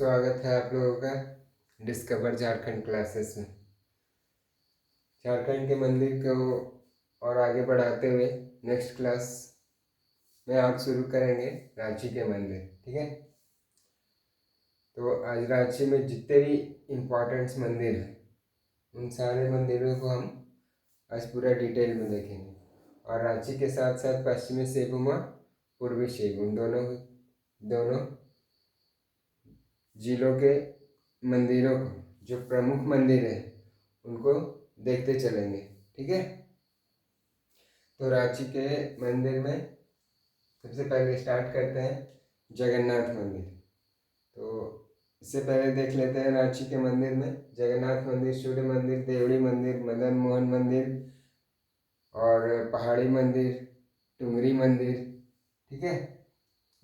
स्वागत है आप लोगों का डिस्कवर झारखंड क्लासेस में। झारखंड के मंदिर को और आगे बढ़ाते हुए नेक्स्ट क्लास में आप शुरू करेंगे रांची के मंदिर। ठीक है, तो आज रांची में जितने भी इम्पोर्टेंट्स मंदिर हैं उन सारे मंदिरों को हम आज पूरा डिटेल में देखेंगे। और रांची के साथ साथ पश्चिमी सिंहभूम और पूर्वी सिंहभूम दोनों जिलों के मंदिरों को, जो प्रमुख मंदिर है उनको देखते चलेंगे। ठीक है, तो रांची के मंदिर में सबसे पहले स्टार्ट करते हैं जगन्नाथ मंदिर। तो इससे पहले देख लेते हैं रांची के मंदिर में जगन्नाथ मंदिर, सूर्य मंदिर, देवड़ी मंदिर, मदन मोहन मंदिर और पहाड़ी मंदिर, टुंगरी मंदिर, ठीक है,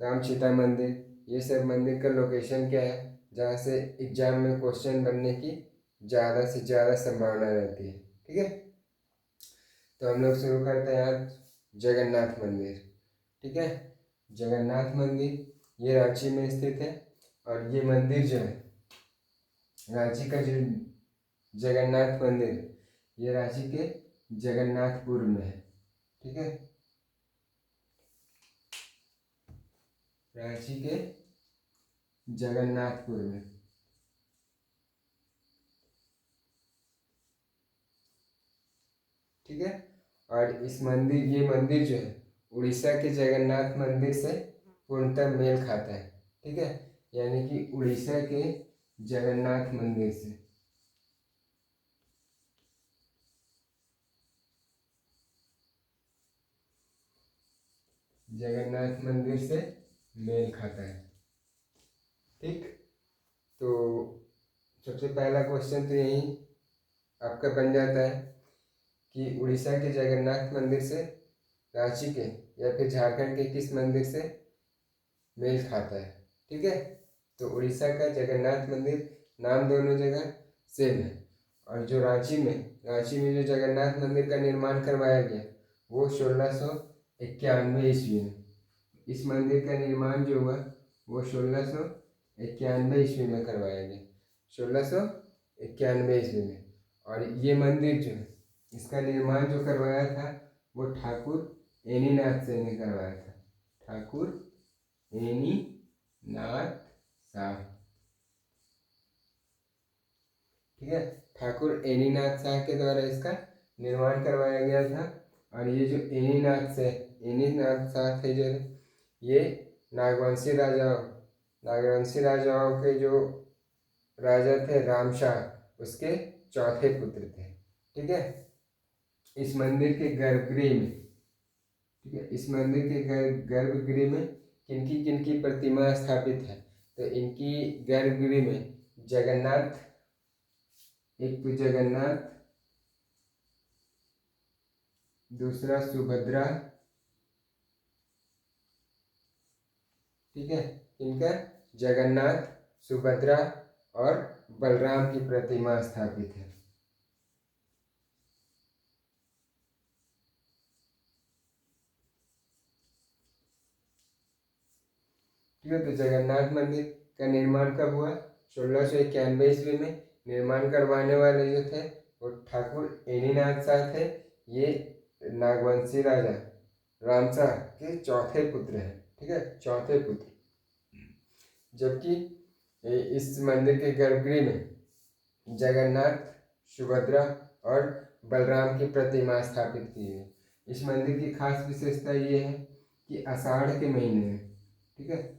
राम सीता मंदिर। ये सब मंदिर का लोकेशन क्या है जहाँ से एग्जाम में क्वेश्चन बनने की ज़्यादा से ज़्यादा संभावना रहती है। ठीक है, तो हम लोग शुरू करते हैं आज जगन्नाथ मंदिर। ठीक है, जगन्नाथ मंदिर ये रांची में स्थित है और ये मंदिर जो है रांची का जो जगन्नाथ मंदिर ये रांची के जगन्नाथपुर में है। ठीक है, रांची के जगन्नाथपुर में। ठीक है, और ये मंदिर जो है उड़ीसा के जगन्नाथ मंदिर से पूर्णतः मेल खाता है। ठीक है, यानी कि उड़ीसा के जगन्नाथ मंदिर से मेल खाता है। ठीक, तो सबसे पहला क्वेश्चन तो यही आपका बन जाता है कि उड़ीसा के जगन्नाथ मंदिर से रांची के या फिर झारखंड के किस मंदिर से मेल खाता है। ठीक है, तो उड़ीसा का जगन्नाथ मंदिर नाम दोनों जगह सेम है। और जो रांची में जो जगन्नाथ मंदिर का निर्माण करवाया गया वो 1691 ईस्वी में। इस मंदिर का निर्माण जो हुआ वो 1691 ईस्वी में करवाया गया, 1691 ईस्वी में। और ये मंदिर जो है इसका निर्माण जो करवाया था वो ठाकुर एनीनाथ शाह ने करवाया था। ठाकुर एनीनाथ शाह, ठीक है, ठाकुर एनीनाथ शाह के द्वारा इसका निर्माण करवाया गया था। और ये जो एनीनाथ शाह थे जो ये नागवंशी राजाओं के जो राजा थे रामशाह उसके चौथे पुत्र थे। ठीक है, इस मंदिर के गर्भगृह में, ठीक है, इस मंदिर के गर्भगृह में किनकी किनकी प्रतिमा स्थापित है। तो इनकी गर्भगृह में जगन्नाथ, एक तो जगन्नाथ, दूसरा सुभद्रा, ठीक है, इनका जगन्नाथ, सुभद्रा और बलराम की प्रतिमा स्थापित है। ठीक है, तो जगन्नाथ मंदिर का निर्माण कब हुआ? 1691 ईस्वी में। निर्माण करवाने वाले जो थे वो ठाकुर एनीनाथ शाह थे। ये नागवंशी राजा रामशाह के चौथे पुत्र हैं। ठीक है, चौथे पुत्र। जबकि इस मंदिर के गर्भगृह में जगन्नाथ, सुभद्रा और बलराम की प्रतिमा स्थापित की है। इस मंदिर की खास विशेषता ये है कि आषाढ़ के महीने में, ठीक है,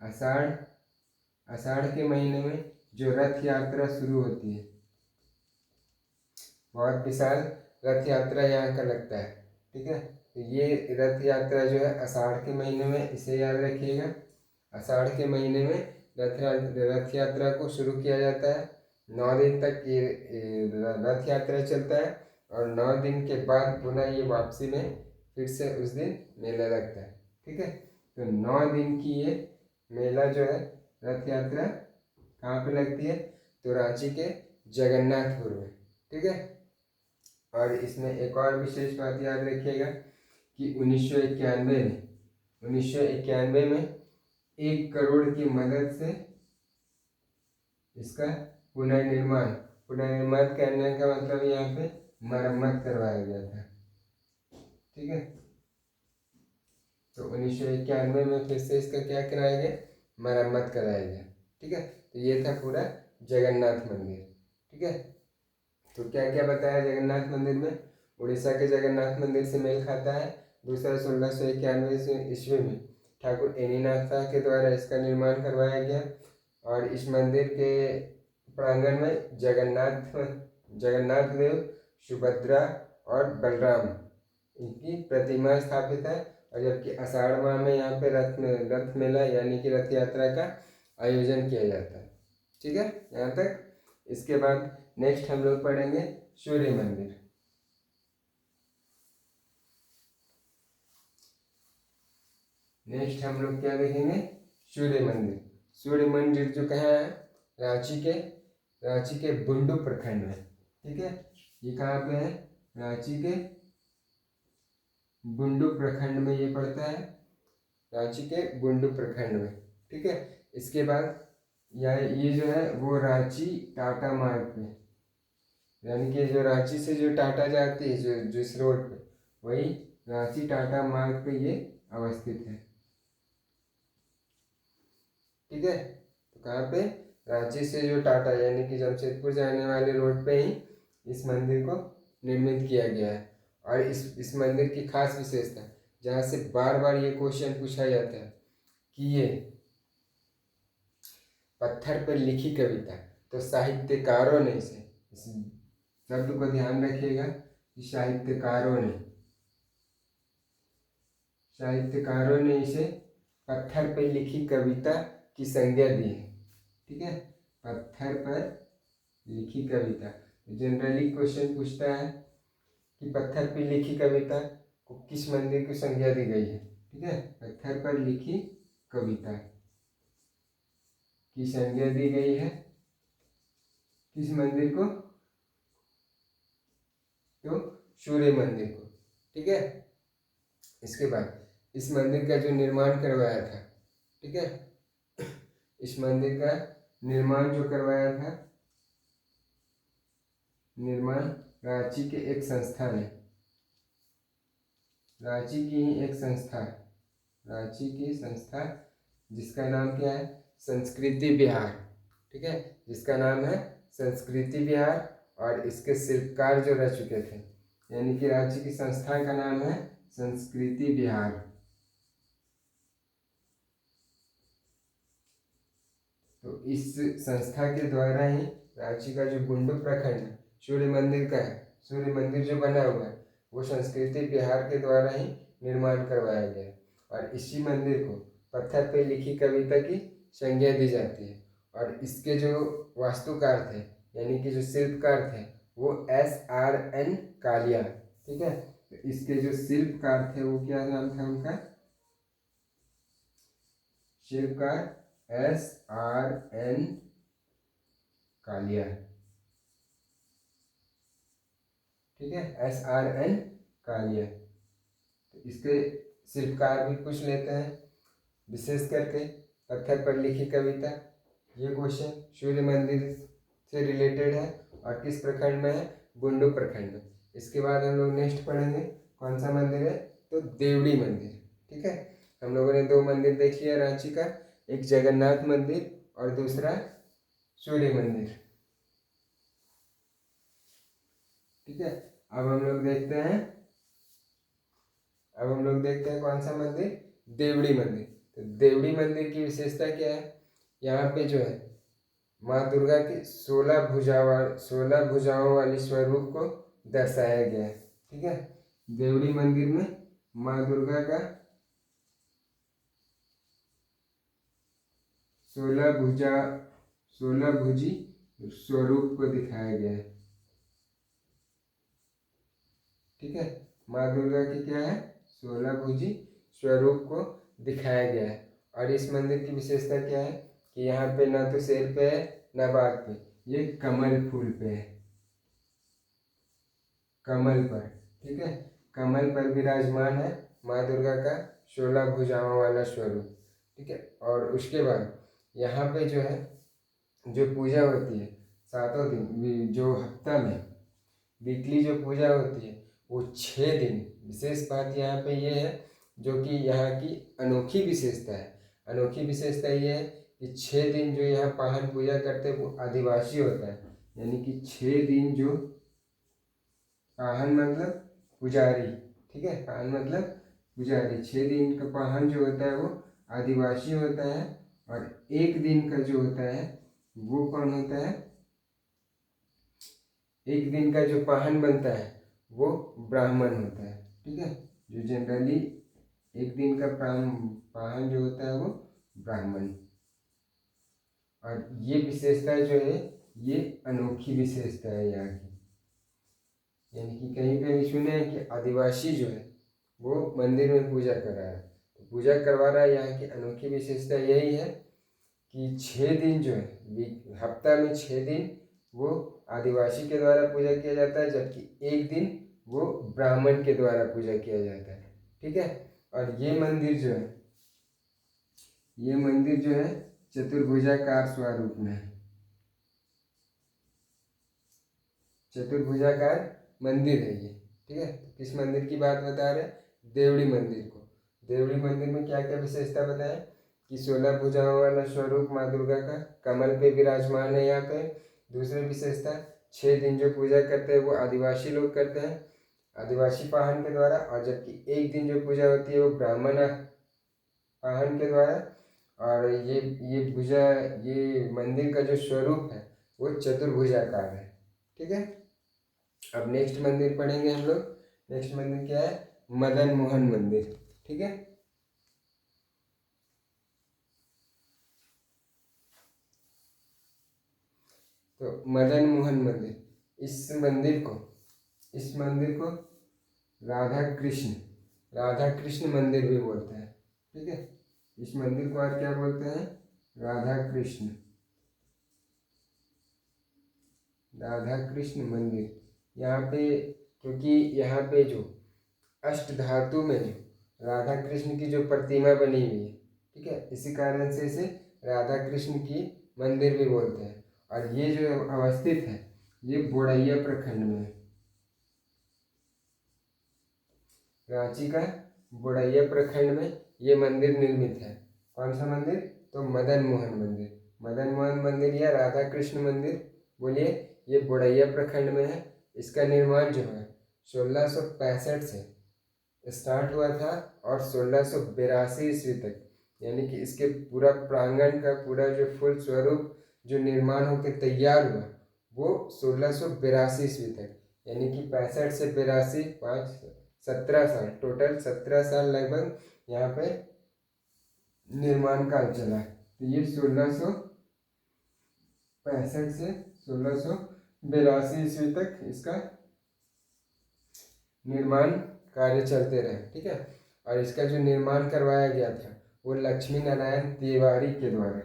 आषाढ़ के महीने में जो रथ यात्रा शुरू होती है, बहुत विशाल रथ यात्रा यहाँ का लगता है। ठीक है, तो ये रथ यात्रा जो है आषाढ़ के महीने में, इसे याद रखिएगा, आषाढ़ के महीने में रथ यात्रा को शुरू किया जाता है। 9 दिन तक ये रथ यात्रा चलता है और 9 दिन के बाद पुनः ये वापसी में फिर से उस दिन मेला लगता है। ठीक है, तो 9 दिन की ये मेला जो है रथ यात्रा कहाँ पे लगती है? तो रांची के जगन्नाथपुर में। ठीक है, और इसमें एक और विशेष बात याद रखिएगा कि 1991 में 1 करोड़ की मदद से इसका पुनर्निर्माण, पुनर्निर्माण करने का मतलब यहाँ पे मरम्मत करवाया गया था। ठीक है, तो 1991 में फिर से इसका क्या कराया गया, मरम्मत कराया गया। ठीक है, तो ये था पूरा जगन्नाथ मंदिर। ठीक है, तो क्या क्या बताया जगन्नाथ मंदिर में, उड़ीसा के जगन्नाथ मंदिर से मेल खाता है। दूसरा 1691 ईस्वी में ठाकुर एनीनाथा के द्वारा इसका निर्माण करवाया गया और इस मंदिर के प्रांगण में जगन्नाथ देव, सुभद्रा और बलराम इनकी प्रतिमा स्थापित है। और जबकि आषाढ़ माह में यहाँ पे रथ मेला यानी कि रथ यात्रा का आयोजन किया जाता है। ठीक है, यहाँ तक। इसके बाद नेक्स्ट हम लोग पढ़ेंगे सूर्य मंदिर। नेक्स्ट हम लोग क्या देखेंगे, सूर्य मंदिर। सूर्य मंदिर जो कहाँ है, रांची के बुंडू प्रखंड में। ठीक है, ये कहाँ पे है, रांची के बुंडू प्रखंड में ये पड़ता है, रांची के बुंडू प्रखंड में। ठीक है, इसके बाद ये जो है वो रांची टाटा मार्ग पे, यानी कि जो रांची से जो टाटा जाती है जो जिस रोड पे, वही रांची टाटा मार्ग पे ये अवस्थित है। ठीक है, तो कहाँ पे, रांची से जो टाटा यानी कि जमशेदपुर जाने वाले रोड पे ही इस मंदिर को निर्मित किया गया है। और इस मंदिर की खास विशेषता, जहाँ से बार बार ये क्वेश्चन पूछा जाता है कि ये पत्थर पर लिखी कविता, तो साहित्यकारों ने इसे, इस शब्द को ध्यान रखिएगा कि साहित्यकारों ने इसे पत्थर पर लिखी कविता की संज्ञा दी है। ठीक है, पत्थर पर लिखी कविता। जनरली क्वेश्चन पूछता है कि पत्थर पर लिखी कविता को किस मंदिर की संज्ञा दी गई है। ठीक है, पत्थर पर लिखी कविता की संज्ञा दी गई है किस मंदिर को, तो सूर्य मंदिर को। ठीक है, इसके बाद इस मंदिर का जो निर्माण करवाया था, ठीक है, इस मंदिर का निर्माण जो करवाया था, निर्माण रांची के एक संस्थान है, रांची की ही एक संस्था, रांची की संस्था जिसका नाम क्या है, संस्कृति विहार। ठीक है, जिसका नाम है संस्कृति विहार, और इसके शिल्पकार जो रह चुके थे, यानी कि रांची की संस्था का नाम है संस्कृति विहार। तो इस संस्था के द्वारा ही रांची का जो बुंडू प्रखंड सूर्य मंदिर का है, सूर्य मंदिर जो बना हुआ है, वो संस्कृति विहार के द्वारा ही निर्माण करवाया गया। और इसी मंदिर को पत्थर पर लिखी कविता की संज्ञा दी जाती है। और इसके जो वास्तुकार थे, यानी कि जो शिल्पकार थे, वो SRN कालिया। ठीक है, तो इसके जो शिल्पकार थे वो क्या नाम था उनका, शिल्पकार SRN कालिया। ठीक है, SRN कालिया। तो इसके शिल्पकार भी पूछ लेते हैं, विशेष करके पत्थर पर लिखी कविता, ये क्वेश्चन सूर्य मंदिर से रिलेटेड है और किस प्रखंड में है, बुंडू प्रखंड में। इसके बाद हम लोग नेक्स्ट पढ़ेंगे कौन सा मंदिर है, तो देवड़ी मंदिर। ठीक है, हम लोगों ने दो मंदिर देख लिया रांची का, एक जगन्नाथ मंदिर और दूसरा सूर्य मंदिर। ठीक है, अब हम लोग देखते हैं कौन सा मंदिर, देवड़ी मंदिर। तो देवड़ी मंदिर की विशेषता क्या है, यहाँ पे जो है माँ दुर्गा की 16 भुजाओं वाली स्वरूप को दर्शाया गया है। ठीक है, देवड़ी मंदिर में माँ दुर्गा का 16 भुजी स्वरूप को दिखाया गया है। ठीक है, माँ दुर्गा की क्या है, 16 भुजी स्वरूप को दिखाया गया है। और इस मंदिर की विशेषता क्या है कि यहाँ पे ना तो शेर पे है ना बाघ पे, ये कमल फूल पे है, कमल पर। ठीक है, कमल पर विराजमान है माँ दुर्गा का 16 भुजाओं वाला स्वरूप। ठीक है, और उसके बाद यहाँ पे जो है जो पूजा होती है 7 दिन, जो हफ्ता में वीकली जो पूजा होती है वो 6 दिन। विशेष बात यहाँ पे ये है जो कि यहाँ की अनोखी विशेषता है। अनोखी विशेषता ये है कि 6 दिन जो यहाँ पाहन पूजा करते हैं वो आदिवासी होता है। यानी कि 6 दिन जो पाहन मतलब पुजारी, ठीक है, पाहन मतलब पुजारी, 6 दिन का पाहन जो होता है वो आदिवासी होता है। और 1 दिन का जो होता है वो कौन होता है? 1 दिन का जो पाहन बनता है वो ब्राह्मण होता है, ठीक है। जो जनरली 1 दिन का पाहन जो होता है वो ब्राह्मण। और ये विशेषता जो है ये अनोखी विशेषता है यहाँ की। यानी कि कहीं पे भी सुने हैं कि आदिवासी जो है वो मंदिर में पूजा कर रहा है, तो पूजा करवा रहा है। यहाँ की अनोखी विशेषता यही है कि 6 दिन जो है हफ्ता में 6 दिन वो आदिवासी के द्वारा पूजा किया जाता है, जबकि 1 दिन वो ब्राह्मण के द्वारा पूजा किया जाता है, ठीक है। और ये मंदिर जो है चतुर्भुजाकार स्वरूप में है। चतुर्भुजाकार मंदिर है ये, ठीक है। तो किस मंदिर की बात बता रहे हैं? देवड़ी मंदिर को। देवड़ी मंदिर में क्या क्या विशेषता बताएं कि 16 भुजाओं वाला स्वरूप माँ दुर्गा का कमल पे विराजमान है यहाँ पे। दूसरी विशेषता 6 दिन जो पूजा करते हैं वो आदिवासी लोग करते हैं, आदिवासी पाहन के द्वारा। और जबकि 1 दिन जो पूजा होती है वो ब्राह्मण पाहन के द्वारा। और ये मंदिर का जो स्वरूप है वो चतुर्भुजाकार है, ठीक है। अब नेक्स्ट मंदिर पढ़ेंगे हम लोग। नेक्स्ट मंदिर क्या है? मदन मोहन मंदिर, ठीक है। तो मदन मोहन मंदिर, इस मंदिर को राधा कृष्ण मंदिर भी बोलते हैं, ठीक है। इस मंदिर को और क्या बोलते हैं? राधा कृष्ण मंदिर। यहाँ पे क्योंकि यहाँ पे जो अष्ट धातु में जो राधा कृष्ण की जो प्रतिमा बनी हुई है, ठीक है, इसी कारण से इसे राधा कृष्ण की मंदिर भी बोलते हैं। और ये जो अवस्थित है ये बोड़ैया प्रखंड में है। रांची का बोड़ैया प्रखंड में ये मंदिर निर्मित है। कौन सा मंदिर? तो मदन मोहन मंदिर। मदन मोहन मंदिर या राधा कृष्ण मंदिर बोलिए, ये बोड़ैया प्रखंड में है। इसका निर्माण जो है 1665 से स्टार्ट हुआ था और 1682 ईस्वी तक, यानी कि इसके पूरा प्रांगण का पूरा जो फुल स्वरूप जो निर्माण होकर तैयार हुआ वो 1682 ईस्वी तक, यानी कि 65 से 82, 17 साल, टोटल 17 साल लगभग यहाँ पे निर्माण काल चला। तो ये 1665 से 1682 ईस्वी तक इसका निर्माण कार्य चलते रहे, ठीक है। और इसका जो निर्माण करवाया गया था वो लक्ष्मी नारायण तिवारी के द्वारा,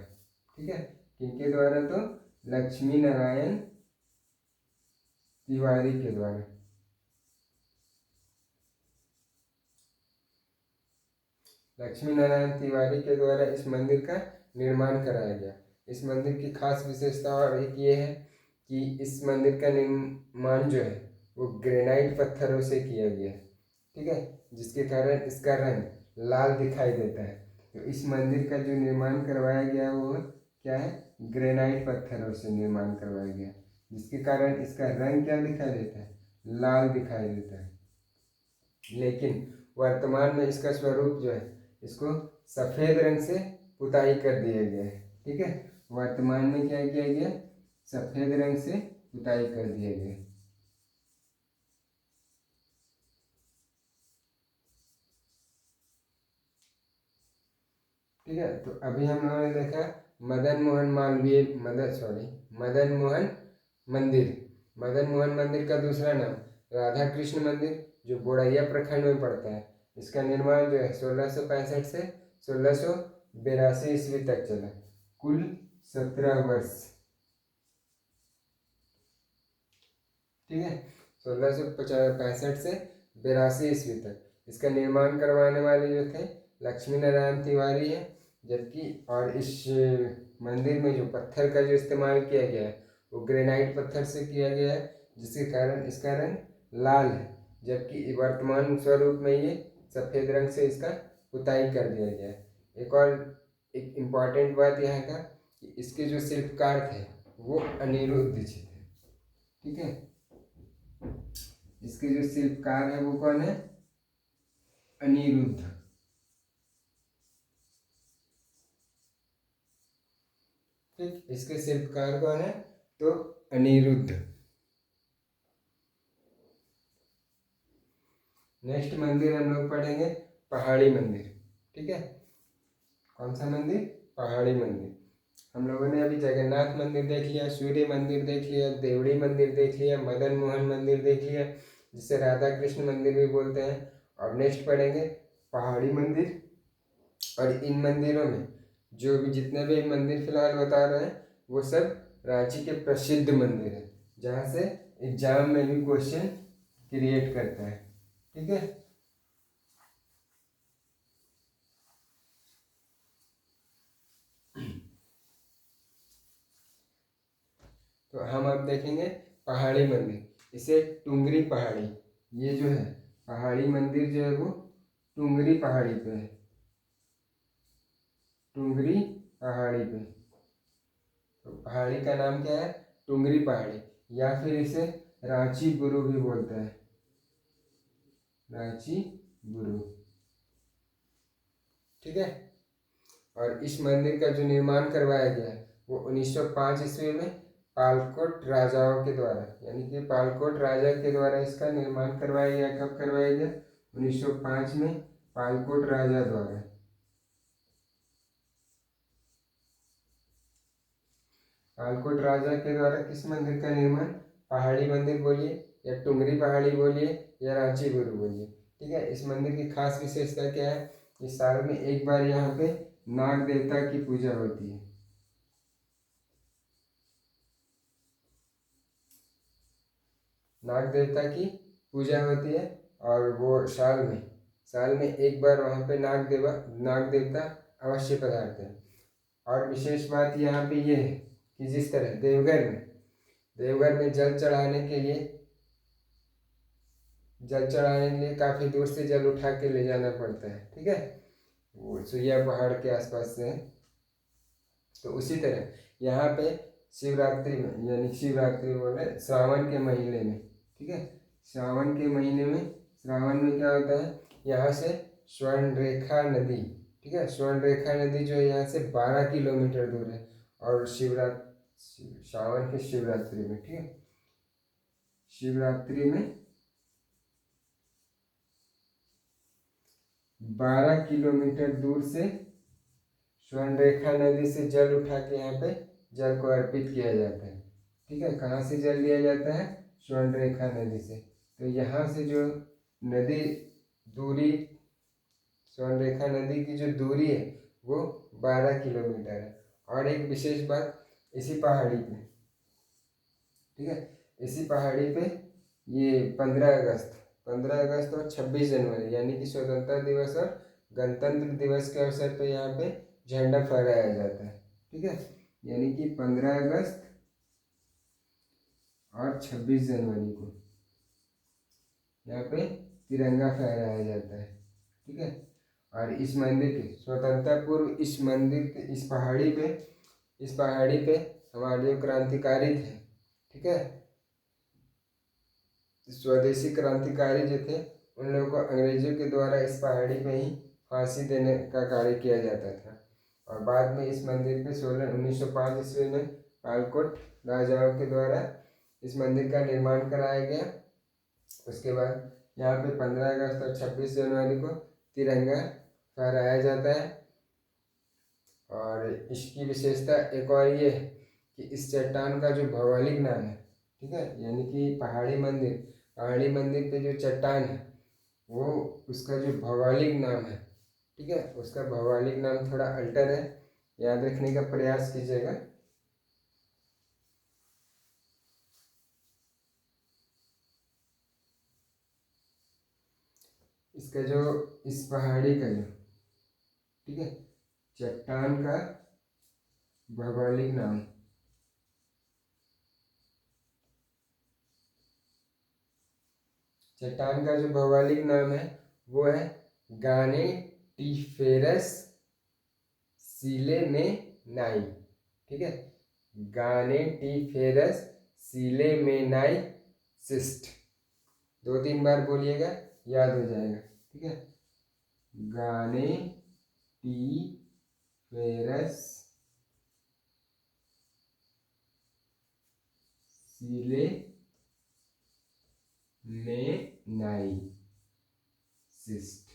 ठीक है। किनके द्वारा? तो लक्ष्मी नारायण तिवारी के द्वारा। लक्ष्मी नारायण तिवारी के द्वारा इस मंदिर का निर्माण कराया गया। इस मंदिर की खास विशेषता और एक ये है कि इस मंदिर का निर्माण जो है वो ग्रेनाइट पत्थरों से किया गया है, ठीक है, जिसके कारण इसका रंग लाल दिखाई देता है। तो इस मंदिर का जो निर्माण करवाया गया वो क्या है? ग्रेनाइट पत्थरों से निर्माण करवाया गया, जिसके कारण इसका रंग क्या दिखाई देता है? लाल दिखाई देता है। लेकिन वर्तमान में इसका स्वरूप जो है इसको सफ़ेद रंग से पुताई कर दिया गया है, ठीक है। वर्तमान में क्या किया गया? सफ़ेद रंग से पुताई कर दिया गया। ठीक है। तो अभी हम लोगों ने देखा मदन मोहन मंदिर। मदन मोहन मंदिर का दूसरा नाम राधा कृष्ण मंदिर, जो बोड़ैया प्रखंड में पड़ता है। इसका निर्माण जो है 1665 से 1682 ईस्वी तक चला, कुल 17 वर्ष, ठीक है। 1665 से 82 ईस्वी तक इसका निर्माण करवाने वाले जो थे लक्ष्मी नारायण तिवारी है। जबकि और इस मंदिर में जो पत्थर का जो इस्तेमाल किया गया है वो ग्रेनाइट पत्थर से किया गया है, जिसके कारण इसका रंग लाल है, जबकि वर्तमान स्वरूप में ये सफ़ेद रंग से इसका पुताई कर दिया गया है। एक इम्पॉर्टेंट बात यहाँ का कि इसके जो शिल्पकार थे वो अनिरुद्ध जी थे। ठीक है, इसके जो शिल्पकार है वो कौन है? अनिरुद्ध। ठीक, इसके शिल्पकार कौन है? तो अनिरुद्ध। नेक्स्ट मंदिर हम लोग पढ़ेंगे पहाड़ी मंदिर। ठीक है, कौन सा मंदिर? पहाड़ी मंदिर। हम लोगों ने अभी जगन्नाथ मंदिर देख लिया, सूर्य मंदिर देख लिया, देवड़ी मंदिर देख लिया, मदन मोहन मंदिर देख लिया, जिसे राधा कृष्ण मंदिर भी बोलते हैं। और नेक्स्ट पढ़ेंगे पहाड़ी मंदिर। और इन मंदिरों में जो भी जितने भी मंदिर फिलहाल बता रहे हैं वो सब रांची के प्रसिद्ध मंदिर हैं, जहाँ से एग्जाम में भी क्वेश्चन क्रिएट करता है। ठीक है, तो हम अब देखेंगे पहाड़ी मंदिर। इसे टुंगरी पहाड़ी, ये जो है पहाड़ी मंदिर जो है वो टुंगरी पहाड़ी पे है, टुंगरी पहाड़ी पे। तो पहाड़ी का नाम क्या है? टुंगरी पहाड़ी, या फिर इसे रांची गुरु भी बोलते हैं, रांची गुरु। ठीक है, और इस मंदिर का जो निर्माण करवाया गया है वो 1905 ईस्वी में पालकोट राजाओं के द्वारा, यानी कि पालकोट राजा के द्वारा इसका निर्माण करवाया गया। कब करवाया गया? 1905 में पालकोट राजा द्वारा। पालकोट राजा के द्वारा किस मंदिर का निर्माण? पहाड़ी मंदिर बोलिए या टुंगरी पहाड़ी बोलिए या रांची गुरु बोलिए। ठीक है, इस मंदिर की खास विशेषता क्या है? इस साल में एक बार यहाँ पे नाग देवता की पूजा होती है। नाग देवता की पूजा होती है, और वो साल में एक बार वहाँ पे नाग देवता अवश्य पधारते हैं। और विशेष बात यहाँ पे ये है कि जिस तरह देवघर में जल चढ़ाने के लिए काफ़ी दूर से जल उठा के ले जाना पड़ता है। ठीक है, वो सुइया पहाड़ के आसपास से। तो उसी तरह यहाँ पे शिवरात्रि में, यानी शिवरात्रि बोल रहे श्रावण के महीने में। ठीक है, श्रावण के महीने में, श्रावण में क्या होता है? यहाँ से स्वर्ण रेखा नदी, ठीक है, स्वर्ण रेखा नदी जो है यहाँ से 12 किलोमीटर दूर है, और श्रावण की शिवरात्रि में, ठीक है, शिवरात्रि में 12 किलोमीटर दूर से स्वर्ण रेखा नदी से जल उठा के यहाँ पे जल को अर्पित किया जाता है। ठीक है, कहाँ से जल लिया जाता है? स्वर्ण रेखा नदी से। तो यहाँ से जो नदी दूरी, स्वर्ण रेखा नदी की जो दूरी है वो 12 किलोमीटर है। और एक विशेष बात इसी पहाड़ी पे, ठीक है, इसी पहाड़ी पे ये 15 अगस्त और 26 जनवरी, यानी कि स्वतंत्रता दिवस और गणतंत्र दिवस के अवसर पे यहाँ पे झंडा फहराया जाता है। ठीक है, यानी कि 15 अगस्त और 26 जनवरी को यहाँ पे तिरंगा फहराया जाता है। ठीक है, और इस मंदिर के स्वतंत्रता पूर्व इस पहाड़ी पे हमारे जो क्रांतिकारी थे, ठीक है, स्वदेशी क्रांतिकारी जो थे उन लोगों को अंग्रेजों के द्वारा इस पहाड़ी पे ही फांसी देने का कार्य किया जाता था। और बाद में इस मंदिर पे 1905 ईस्वी में पालकोट राजाओं के द्वारा इस मंदिर का निर्माण कराया गया। उसके बाद यहाँ पे 15 अगस्त और 26 जनवरी को तिरंगा फहराया जाता है। और इसकी विशेषता एक और ये है कि इस चट्टान का जो भौगोलिक नाम है, ठीक है, यानी कि पहाड़ी मंदिर पे जो चट्टान है वो उसका जो भौगोलिक नाम है, ठीक है, उसका भौगोलिक नाम थोड़ा अल्टर है, याद रखने का प्रयास कीजिएगा। इसका जो इस पहाड़ी का जो, ठीक है, चट्टान का भौगोलिक नाम। चट्टान का जो भौगोलिक नाम है वो है गानेटिफेरस सिलेमेनाई। ठीक है, गानेटिफेरस सिलेमेनाई सिस्ट। 2-3 बार बोलिएगा, याद हो जाएगा। ठीक है, गानेटिफेरस सिलेमेनाई सिस्ट।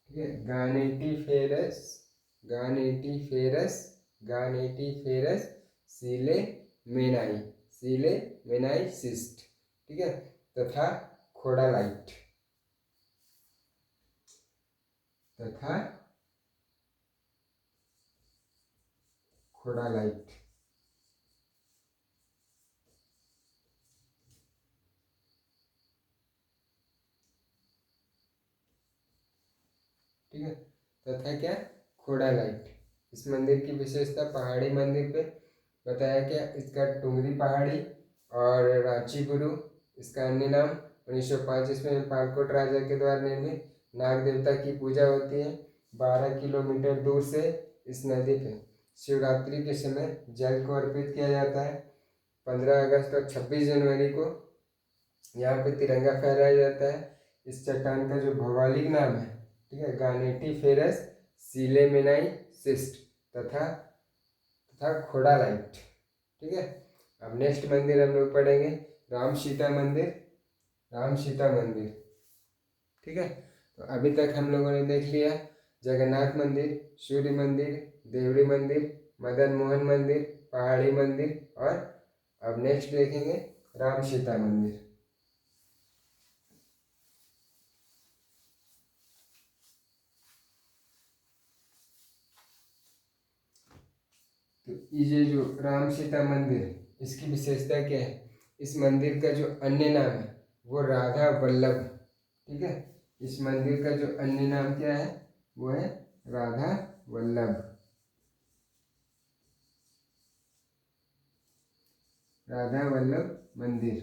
ठीक है, गानेटिफेरस सिलेमेनाई सिस्ट। ठीक है, तथा खोडालाइट ठीक है, तथा क्या, खोडालाइट। इस मंदिर की विशेषता पहाड़ी मंदिर पे बताया क्या, इसका टुंगरी पहाड़ी और रांची गुरु इसका अन्य नाम। 1905 ईस्वी में पालकोट राजा के द्वारा निर्मित। नाग देवता की पूजा होती है। 12 किलोमीटर दूर से इस नदी पे शिवरात्रि के समय जल को अर्पित किया जाता है। 15 अगस्त और 26 जनवरी को यहाँ पे तिरंगा फहराया जाता है। इस चट्टान का जो भौगोलिक नाम है, ठीक है, गानेटिफेरस सिलेमेनाई सिस्ट तथा खोडालाइट। ठीक है, अब नेक्स्ट मंदिर हम लोग पढ़ेंगे राम सीता मंदिर। ठीक है, तो अभी तक हम लोगों ने देख लिया जगन्नाथ मंदिर, सूर्य मंदिर, देवरी मंदिर, मदन मोहन मंदिर, पहाड़ी मंदिर, और अब नेक्स्ट देखेंगे राम सीता मंदिर। तो ये जो राम सीता मंदिर, इसकी विशेषता क्या है? इस मंदिर का जो अन्य नाम है वो राधा वल्लभ। ठीक है, इस मंदिर का जो अन्य नाम क्या है वो है राधा वल्लभ। राधा वल्लभ मंदिर।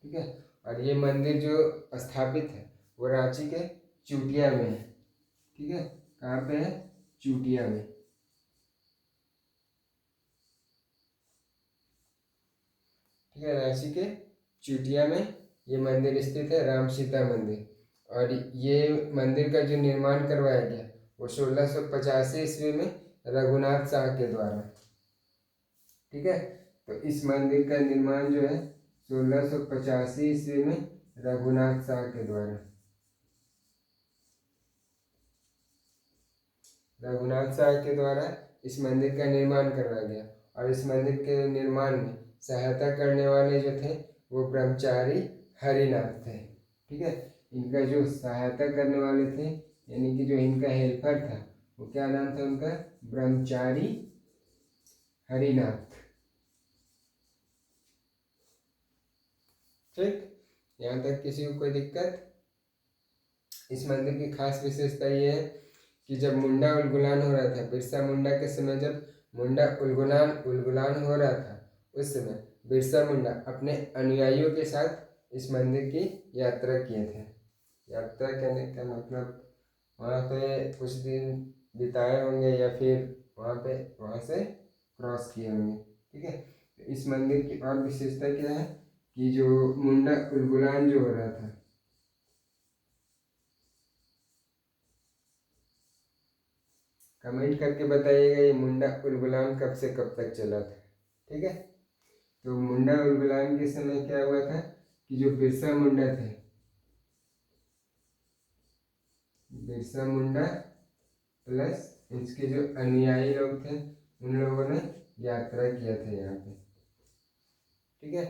ठीक है, और ये मंदिर जो स्थापित है वो रांची के चूटिया में है। ठीक है, कहाँ पे है? चूटिया में। ठीक है, रांची के चूटिया में ये मंदिर स्थित है, राम सीता मंदिर। और ये मंदिर का जो निर्माण करवाया गया वो 1685 ईस्वी में रघुनाथ शाह के द्वारा। ठीक है, तो इस मंदिर का निर्माण जो है 1685 ईस्वी में रघुनाथ शाह के द्वारा। रघुनाथ शाह के द्वारा इस मंदिर का निर्माण करवाया गया। और इस मंदिर के निर्माण में सहायता करने वाले जो थे वो ब्रह्मचारी हरिनाथ थे। ठीक है, इनका जो सहायता करने वाले थे यानी कि जो इनका हेल्पर था वो क्या नाम था उनका? ब्रह्मचारी हरिनाथ। ठीक, यहाँ तक किसी को कोई दिक्कत? इस मंदिर की खास विशेषता ये है कि जब मुंडा उलगुलान हो रहा था, बिरसा मुंडा के समय जब मुंडा उलगुलान हो रहा था, उस समय बिरसा मुंडा अपने अनुयायियों के साथ इस मंदिर की यात्रा किए थे। यात्रा करने का मतलब वहाँ पे कुछ दिन बिताए होंगे या फिर वहाँ से क्रॉस किए होंगे। ठीक है, तो इस मंदिर की और विशेषता क्या है कि जो मुंडा उलगुलान जो हो रहा था, कमेंट करके बताइएगा ये मुंडा उलगुलान कब से कब तक चला था। ठीक है, तो मुंडा उलगुलान के समय क्या हुआ था कि जो बिरसा मुंडा थे, बिरसा मुंडा प्लस इसके जो अनुयायी लोग थे उन लोगों ने यात्रा किया था यहाँ पे। ठीक है,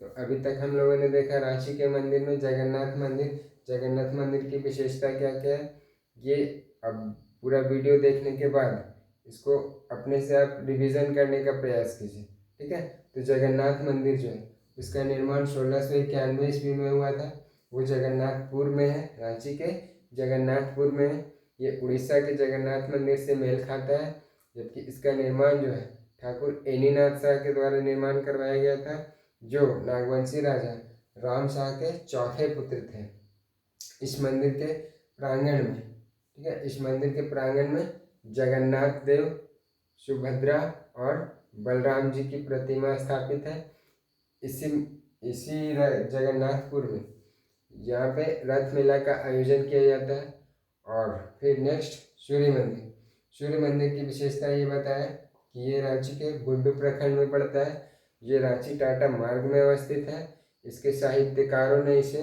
तो अभी तक हम लोगों ने देखा रांची के मंदिर में जगन्नाथ मंदिर। जगन्नाथ मंदिर की विशेषता क्या क्या है ये अब पूरा वीडियो देखने के बाद इसको अपने से आप रिवीजन करने का प्रयास कीजिए। ठीक है, तो जगन्नाथ मंदिर जो है उसका निर्माण 1691 ईस्वी में हुआ था। वो जगन्नाथपुर में है, रांची के जगन्नाथपुर में है। ये उड़ीसा के जगन्नाथ मंदिर से मेल खाता है, जबकि इसका निर्माण जो है ठाकुर एनीनाथ शाह के द्वारा निर्माण करवाया गया था, जो नागवंशी राजा राम शाह के चौथे पुत्र थे। इस मंदिर के प्रांगण में, ठीक है, इस मंदिर के प्रांगण में जगन्नाथ देव, सुभद्रा और बलराम जी की प्रतिमा स्थापित है। इसी जगन्नाथपुर में यहाँ पे रथ मेला का आयोजन किया जाता है। और फिर नेक्स्ट सूर्य मंदिर। सूर्य मंदिर की विशेषता ये बताया कि ये रांची के बुंडू प्रखंड में पड़ता है। ये रांची टाटा मार्ग में अवस्थित है। इसके साहित्यकारों ने इसे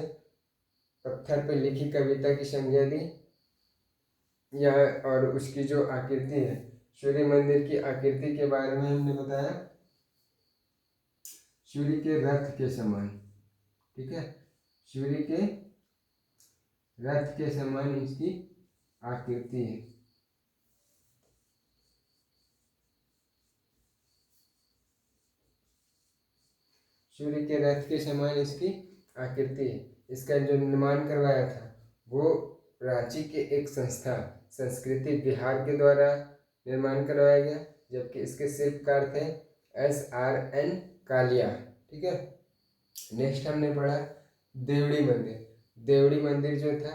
पत्थर पर लिखी कविता की संज्ञा दी। यह और उसकी जो आकृति है, सूर्य मंदिर की आकृति के बारे में हमने बताया, सूर्य के रथ के समान, ठीक है, सूर्य के रथ के समान इसकी आकृति है। सूर्य के रथ के समान इसकी आकृति है। इसका जो निर्माण करवाया था वो रांची के एक संस्था संस्कृति विहार के द्वारा निर्माण करवाया गया, जबकि इसके शिल्पकार थे SRN कालिया, ठीक है। नेक्स्ट हमने पढ़ा देवड़ी मंदिर। देवड़ी मंदिर जो था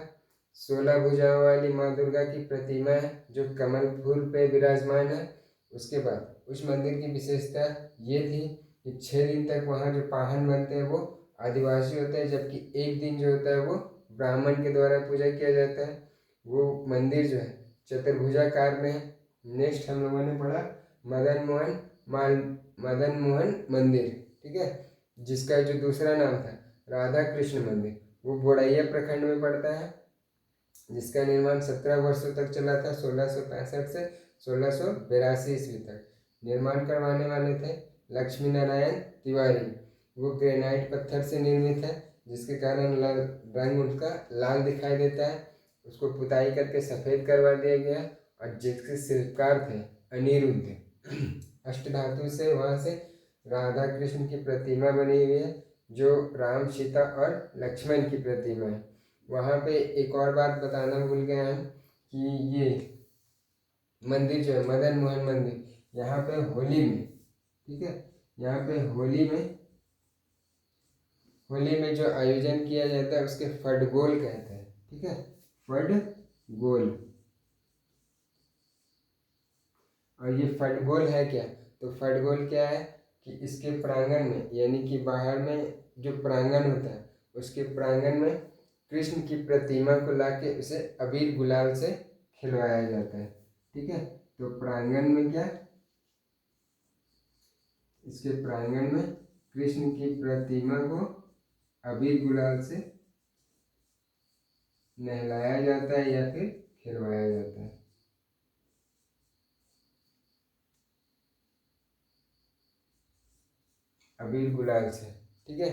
16 भुजाओं वाली माँ दुर्गा की प्रतिमा है, जो कमल फूल पे विराजमान है। उसके बाद उस मंदिर की विशेषता ये थी कि 6 दिन तक वहाँ जो पाहन बनते हैं वो आदिवासी होते हैं, जबकि एक दिन जो होता है वो ब्राह्मण के द्वारा पूजा किया जाता है। वो मंदिर जो है चतुर्भुजाकार में है। नेक्स्ट हम लोगों ने पढ़ा मदन मोहन मंदिर, ठीक है, जिसका जो दूसरा नाम था राधा कृष्ण मंदिर, वो बोड़ैया प्रखंड में पड़ता है, जिसका निर्माण 17 वर्षों तक चला था, 1665 से 1682 ईस्वी तक। निर्माण करवाने वाले थे लक्ष्मी नारायण तिवारी। वो ग्रेनाइट पत्थर से निर्मित है, जिसके कारण रंग उसका लाल दिखाई देता है। उसको पुताई करके सफ़ेद करवा दिया गया, और जिसके शिल्पकार थे अनिरुद्ध। अष्टधातु से वहाँ से राधा कृष्ण की प्रतिमा बनी हुई है, जो राम, सीता और लक्ष्मण की प्रतिमा है। वहाँ पे एक और बात बताना भूल गया हम कि ये मंदिर जो है मदन मोहन मंदिर, यहाँ पे होली में, ठीक है, यहाँ पे होली में जो आयोजन किया जाता है उसके फडगोल कहते हैं, ठीक है, फडगोल। और ये फडगोल है क्या? तो फडगोल क्या है कि इसके प्रांगण में, यानी कि बाहर में जो प्रांगण होता है उसके प्रांगण में कृष्ण की प्रतिमा को लाके उसे अबीर गुलाल से खिलवाया जाता है, ठीक है। तो प्रांगण में क्या, इसके प्रांगण में कृष्ण की प्रतिमा को अबीर गुलाल से नहलाया जाता है या फिर खिलवाया जाता है। अबीर गुलाल से, ठीक है।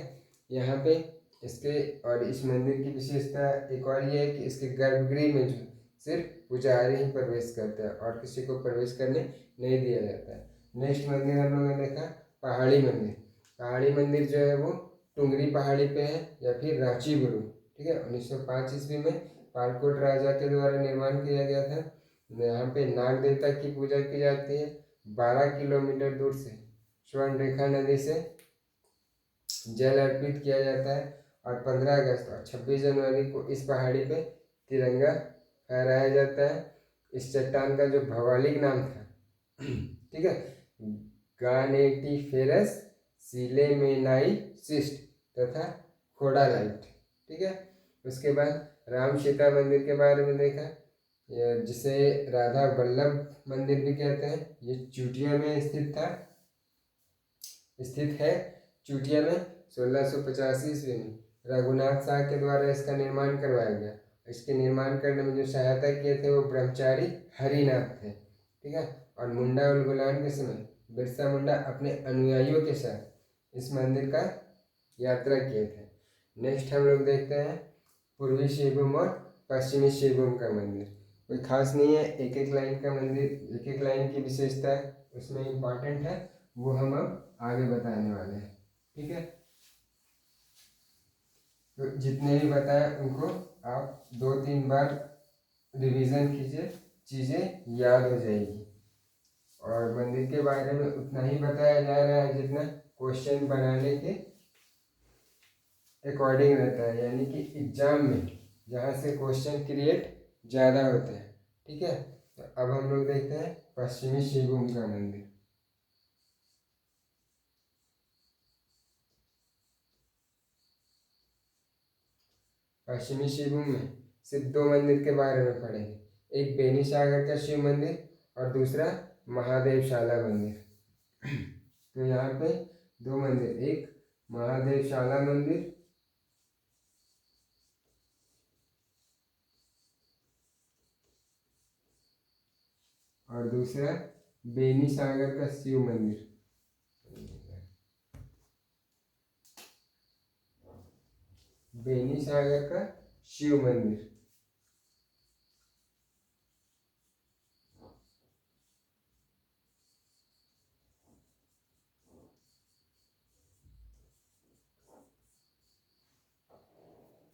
यहाँ पे इसके और इस मंदिर की विशेषता एक और ये है कि इसके गर्भगृह में जो सिर्फ पुजारी ही प्रवेश करता है और किसी को प्रवेश करने नहीं दिया जाता है। नेक्स्ट मंदिर हम लोगों ने देखा पहाड़ी मंदिर। पहाड़ी मंदिर जो है वो टुंगरी पहाड़ी पे है या फिर रांची गुरु, ठीक है। 1905 ईस्वी में पालकोट राजा के द्वारा निर्माण किया गया था। यहाँ पे नाग देवता की पूजा की जाती है। 12 किलोमीटर दूर से स्वर्ण रेखा नदी से जल अर्पित किया जाता है, और 15 अगस्त और 26 जनवरी को इस पहाड़ी पे तिरंगा फहराया जाता है। इस चट्टान का जो भौगोलिक नाम था, ठीक है, गानेटिफेरस सिलेमेनाई सिस्ट तथा खोडालाइट, ठीक है। उसके बाद राम सीता मंदिर के बारे में देखा, जिसे राधा वल्लभ मंदिर भी कहते हैं। ये चूटिया में स्थित है। चूटिया में 1685 ईस्वी में रघुनाथ शाह के द्वारा इसका निर्माण करवाया गया। इसके निर्माण करने में जो सहायता किए थे वो ब्रह्मचारी हरिनाथ थे, ठीक है। और मुंडा उलगुलान के समय बिरसा मुंडा अपने अनुयायियों के साथ इस मंदिर का यात्रा किए थे। नेक्स्ट हम लोग देखते हैं पूर्वी सिंहभूम और पश्चिमी सिंहभूम का मंदिर। कोई खास नहीं है, एक एक लाइन का मंदिर, एक एक लाइन की विशेषता उसमें इम्पॉर्टेंट है, वो हम अब आगे बताने वाले हैं, ठीक है। तो जितने भी बताए उनको आप 2-3 बार रिवीजन कीजिए, चीज़ें याद हो जाएगी। और मंदिर के बारे में उतना ही बताया जा रहा है जितना क्वेश्चन बनाने के अकॉर्डिंग रहता है, यानी कि एग्जाम में जहाँ से क्वेश्चन क्रिएट ज़्यादा होते हैं। ठीक है, तो अब हम लोग देखते हैं पश्चिमी सिंहभूम का मंदिर। पश्चिमी सिंहभूम में सिर्फ दो मंदिर के बारे में पढ़ेंगे, एक बेनी सागर का शिव मंदिर और दूसरा महादेवशाला मंदिर। तो यहाँ पे दो मंदिर, एक महादेवशाला मंदिर और दूसरा बेनी सागर का शिव मंदिर। बेनी सागर का शिव मंदिर।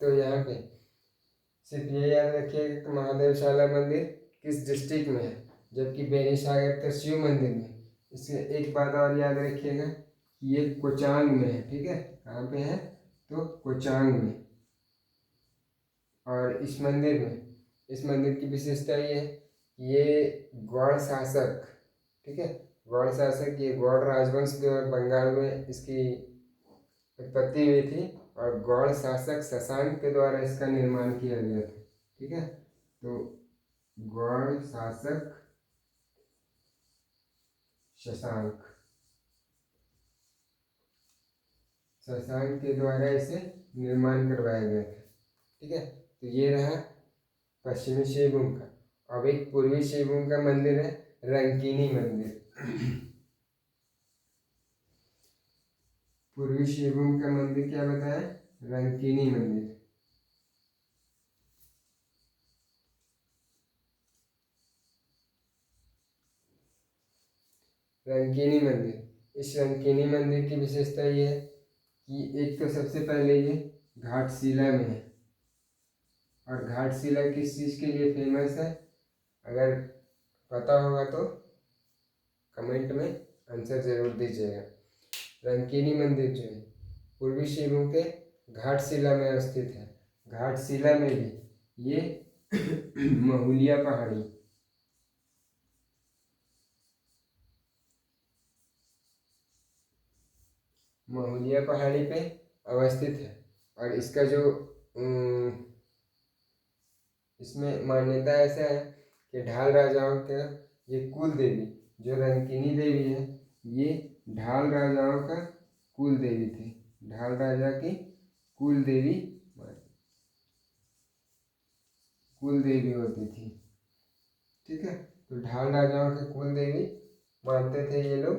तो यहाँ पे सिर्फ ये याद रखिएगा कि महादेवशाला मंदिर किस डिस्ट्रिक्ट में है, जबकि बेनी सागर का शिव मंदिर में। इससे एक बात और याद रखिएगा कि ये कोचांग में है। ठीक है, कहाँ पे है? तो कोचांग में। और इस मंदिर की विशेषता ये है कि ये गौड़ शासक, ठीक है, गौड़ शासक, ये गौड़ राजवंश जो बंगाल में इसकी उत्पत्ति हुई थी और गौड़ शासक शशांक के द्वारा इसका निर्माण किया गया था। ठीक है, तो गौड़ शासक शशांक के द्वारा इसे निर्माण करवाया गया था। ठीक है, तो ये रहा पश्चिमी सिंहभूम का। अब एक पूर्वी सिंहभूम का मंदिर है रंकिनी मंदिर। पूर्वी सिंहभूम का मंदिर क्या बताया? रंकिनी मंदिर। रंकिनी मंदिर, इस रंकिनी मंदिर की विशेषता ये है कि एक तो सबसे पहले ये घाटशिला में है। और घाटशिला किस चीज़ के लिए फेमस है? अगर पता होगा तो कमेंट में आंसर जरूर दीजिएगा। रंकिनी मंदिर जो है पूर्वी सिंहभूम के घाटशिला में स्थित है। घाटशिला में भी ये महुलिया पहाड़ी, महुलिया पहाड़ी पे अवस्थित है। और इसका जो इसमें मान्यता ऐसा है कि ढाल राजाओं का ये कुल देवी जो रंकिनी देवी है, ये ढाल राजाओं का कुल देवी थी। ढाल राजा की कुल देवी होती थी। ठीक है, तो ढाल राजाओं के कुल देवी मानते थे ये लोग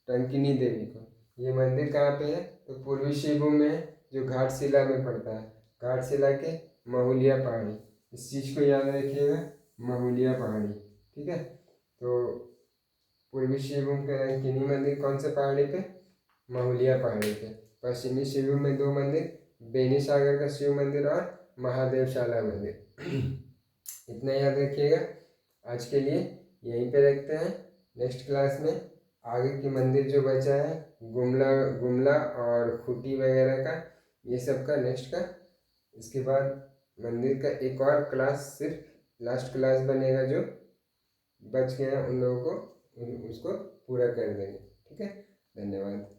रंकिनी देवी को। ये मंदिर कहाँ पे है? तो पूर्वी सिंहभूम में है, जो घाटशिला में पड़ता है। घाटशिला के महुलिया पहाड़ी, इस चीज़ को याद रखिएगा, महुलिया पहाड़ी। ठीक है, तो पूर्वी सिंहभूम के रंकिनी मंदिर कौन से पहाड़ी पे? महुलिया पहाड़ी पे। पश्चिमी सिंहभूम में दो मंदिर, बेनी सागर का शिव मंदिर और महादेवशाला मंदिर। इतना याद रखिएगा। आज के लिए यहीं पे रखते हैं। नेक्स्ट क्लास में आगे की मंदिर जो बचा है गुमला और खूंटी वगैरह का, ये सब का नेक्स्ट का, इसके बाद मंदिर का एक और क्लास, सिर्फ लास्ट क्लास बनेगा, जो बच गया उन लोगों को उसको पूरा कर देंगे। ठीक है, धन्यवाद।